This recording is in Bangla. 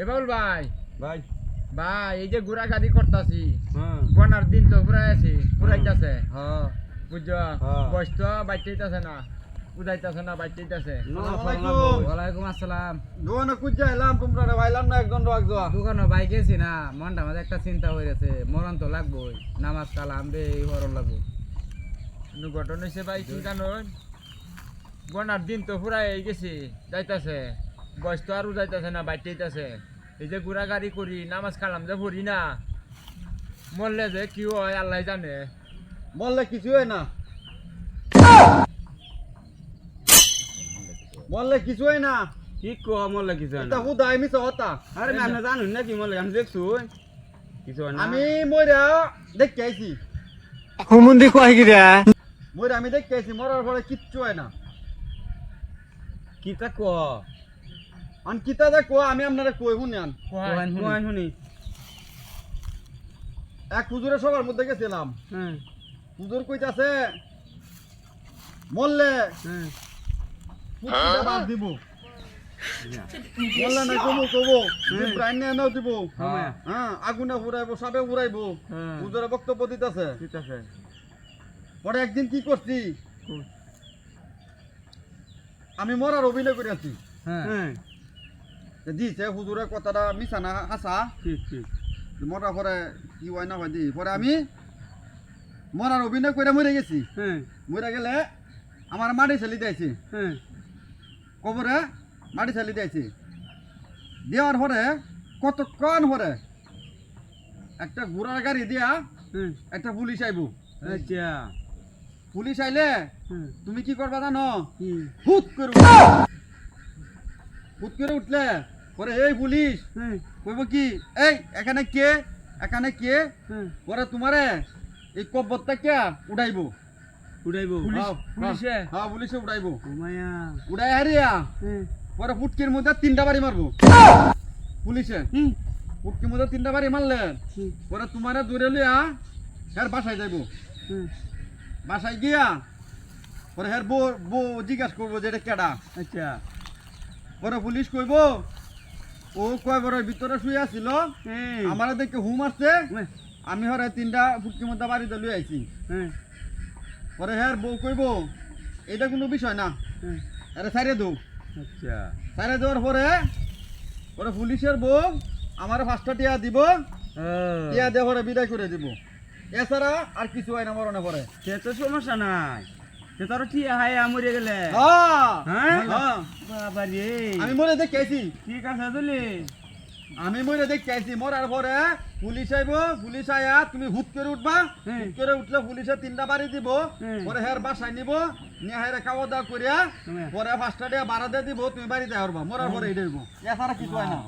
এ বাবুল ভাই ভাই ভাই এই যে ঘোরা গাড়ি করতাছি হ্যাঁ বনার দিন তো ঘুরাইছি ঘুরাইতাছে হ্যাঁ বুঝছো হ্যাঁ। বয়স তো বাইতেইতাছে না উদাইতাছে না বাইতেইতাছে ওয়ালাইকুম আসসালাম। দোকানে কুজ্জা এলাম তোমরা রে ভাইলাম না একজন রাখজো দোকানে ভাই গেছি না, মনটা মাঝে একটা চিন্তা হয়ে গেছে, মরণ তো লাগবোই, নামাজ কালাম রে এই হরণ লাগবো। কিন্তু ঘটনা হয়েছে ভাই কি জানো বনার দিন তো ফুরাই গেছি যাইতাছে বয়স তো আর উদাইতাছে না বাইতেইতাছে এই যে ঘোরা গাড়ি করি নামাজ কালাম যে পড়ি না মরলে যে কি হয় আল্লাহ জানে বললে কিছু হয় না বললে কিছু হয় না কি কো মলে কিছু হয় না এটা হুদা আমি সহতা আরে আমি আপনি জানুন না কি মলে আমি দেখছু কিছু হয় না আমি মইরা দেখতে আইছি হুমুন্দি কয় গিরা মইরা আমি দেখতে আইছি মরার পরে কিচ্ছু হয় না কি তা কো আন কিতা দেখো আমি আপনারা কই শুনিয়ান কোন শুনি এক হুজুরের সবার মধ্যে গেছিলাম হ্যাঁ হুজুর কইতাছে মরলে হ্যাঁ পুত্রটা বাদ দিব মরলে না কবো কবো প্রাণ নিয়ে নাও দিব হ্যাঁ হ্যাঁ আগুনে উড়াইবো সাপে উড়াইবো হ্যাঁ হুজুরে বক্তব্য দিতেছে ঠিক আছে পরে একদিন কি করছি আমি মরার অভিনয় করে আছি হ্যাঁ দিছে হুজুরের কথাটা মিছা না হাসা ঠিক ঠিক মরার পরে কি হয় না হয় দি পরে আমি মরার অভিনয় করে মরে গেছি হ্যাঁ মরে গেলে আমার মাটি ছেলি দিয়েছে হ্যাঁ কবরে মাটি ছেলি দিয়েছে দেওয়ার পরে কতক্ষণ পরে একটা ঘোড়ার গাড়ি দিয়া হ্যাঁ একটা পুলিশ আইব আচ্ছা পুলিশ আইলে হ্যাঁ তুমি কি করবা জানো কি হুট করে হুট করে উঠলে পরে এই পুলিশ হ্যাঁ কইব কি এই এখানে কে হ্যাঁ পরে তোমারে এই কব্বরটা কে উড়াইবো উড়াইবো হ্যাঁ, পুলিশে হ্যাঁ পুলিশে উড়াইবো ঘুমায়া উড়াই হারিয়া হ্যাঁ পরে ফুটকির মধ্যে 3টা বাড়ি মারবো পুলিশে ফুটকির মধ্যে 3টা বাড়ি মারলে পরে তোমারে দূরে লিয়া হের বাসায় যাইবো হ্যাঁ বাসায় গিয়া পরে হের বউ জিজ্ঞাসা করবো যে এটা কেডা আচ্ছা পরে পুলিশ কইব ও কয় বড় ভিতরে শুয়ে আছিল হ্যাঁ আমার দেখে হুম আসছে হ্যাঁ আমি হরে 3টা ফুটকির মধ্যে বাড়িতে লই আইছি হ্যাঁ পরে হের বউ কইব এটা কোনো বিষয় না হ্যাঁ আরে সাইরে দৌ আচ্ছা সাইরে দেওয়ার পরে পরে পুলিশের বউ আমার 5টা টিয়া দিব টিয়া দিয়ে পরে বিদায় করে দিব এছাড়া আর কিছু হয় না মরণে পরে সে তো সমস্যা নাই সে তো আরো কি হাই মরে গেলে হ্যাঁ হ্যাঁ বাবা রে আমি মরে দেখে আইছি ঠিক আছে তুলি আমি মরে দেখে আইছি মরার পরে পুলিশ আইব পুলিশ আয়া তুমি হুট করে উঠবা হ্যাঁ। হুট করে উঠলে পুলিশে 3টা বাড়ি দিব হ্যাঁ। পরে হের বাসায় নিব নিয়ে হেরে খাওয়া দাওয়া করিয়া হ্যাঁ। পরে 5টা দিয়ে 12 দিয়ে দিব তুমি বাড়িতে আসবা মরার পরে এটাইব এছাড়া কিছু হয় না